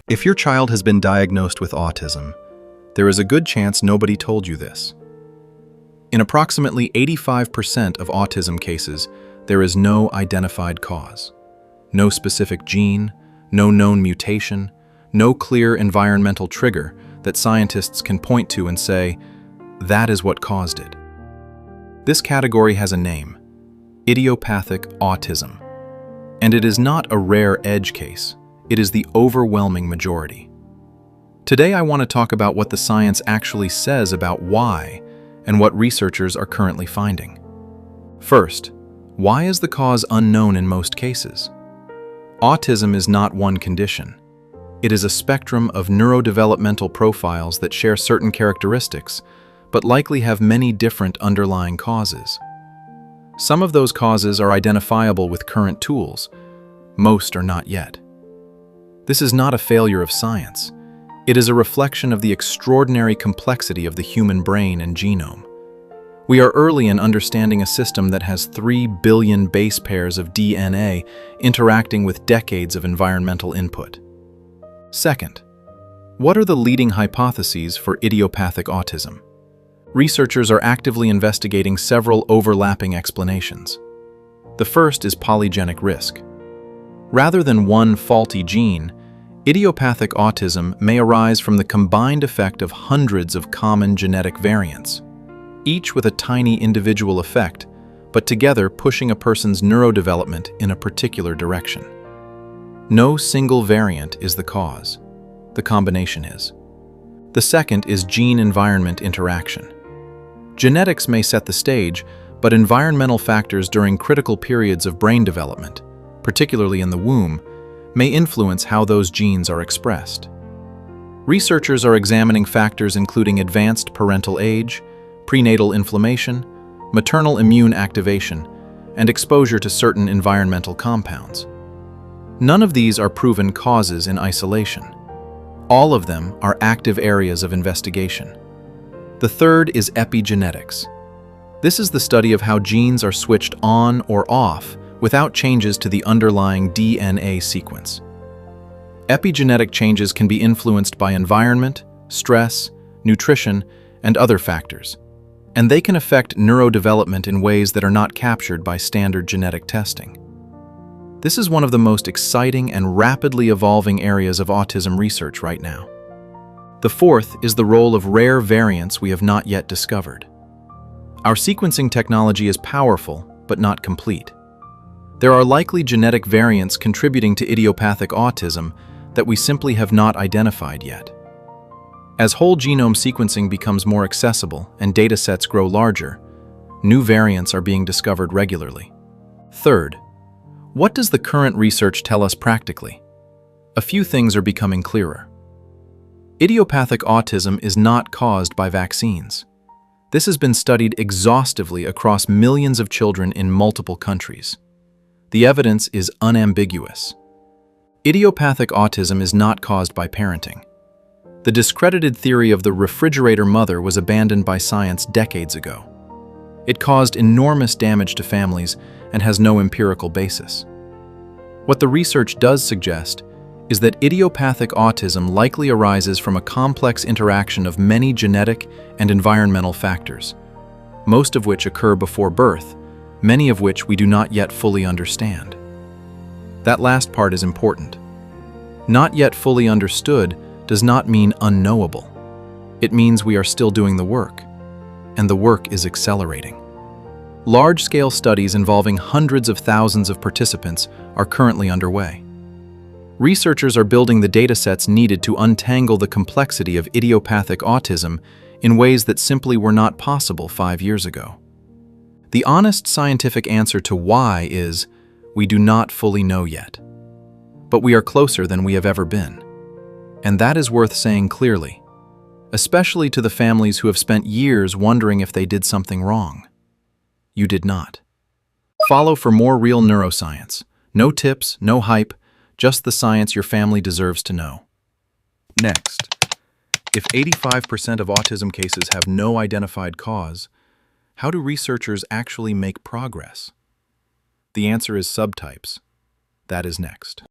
If your child has been diagnosed with autism, there is a good chance nobody told you this. In approximately 85% of autism cases, there is no identified cause. No specific gene, no known mutation, no clear environmental trigger that scientists can point to and say, that is what caused it. This category has a name: idiopathic autism. And it is not a rare edge case, it is the overwhelming majority. Today I want to talk about what the science actually says about why and what researchers are currently finding. First, why is the cause unknown in most cases? Autism is not one condition. It is a spectrum of neurodevelopmental profiles that share certain characteristics, but likely have many different underlying causes. Some of those causes are identifiable with current tools. Most are not yet. This is not a failure of science. It is a reflection of the extraordinary complexity of the human brain and genome. We are early in understanding a system that has 3 billion base pairs of DNA interacting with decades of environmental input. Second, what are the leading hypotheses for idiopathic autism? Researchers are actively investigating several overlapping explanations. The first is polygenic risk. Rather than one faulty gene, idiopathic autism may arise from the combined effect of hundreds of common genetic variants, each with a tiny individual effect, but together pushing a person's neurodevelopment in a particular direction. No single variant is the cause. The combination is. The second is gene-environment interaction. Genetics may set the stage, but environmental factors during critical periods of brain development, particularly in the womb, may influence how those genes are expressed. Researchers are examining factors including advanced parental age, prenatal inflammation, maternal immune activation, and exposure to certain environmental compounds. None of these are proven causes in isolation. All of them are active areas of investigation. The third is epigenetics. This is the study of how genes are switched on or off without changes to the underlying DNA sequence. Epigenetic changes can be influenced by environment, stress, nutrition, and other factors, and they can affect neurodevelopment in ways that are not captured by standard genetic testing. This is one of the most exciting and rapidly evolving areas of autism research right now. The fourth is the role of rare variants we have not yet discovered. Our sequencing technology is powerful, but not complete. There are likely genetic variants contributing to idiopathic autism that we simply have not identified yet. As whole genome sequencing becomes more accessible and datasets grow larger, new variants are being discovered regularly. Third, what does the current research tell us practically? A few things are becoming clearer. Idiopathic autism is not caused by vaccines. This has been studied exhaustively across millions of children in multiple countries. The evidence is unambiguous. Idiopathic autism is not caused by parenting. The discredited theory of the refrigerator mother was abandoned by science decades ago. It caused enormous damage to families and has no empirical basis. What the research does suggest is that idiopathic autism likely arises from a complex interaction of many genetic and environmental factors, most of which occur before birth, many of which we do not yet fully understand. That last part is important. Not yet fully understood does not mean unknowable. It means we are still doing the work, and the work is accelerating. Large-scale studies involving hundreds of thousands of participants are currently underway. Researchers are building the datasets needed to untangle the complexity of idiopathic autism in ways that simply were not possible 5 years ago. The honest scientific answer to why is, we do not fully know yet. But we are closer than we have ever been. And that is worth saying clearly, especially to the families who have spent years wondering if they did something wrong. You did not. Follow for more real neuroscience. No tips, no hype, just the science your family deserves to know. Next, if 85% of autism cases have no identified cause, how do researchers actually make progress? The answer is subtypes. That is next.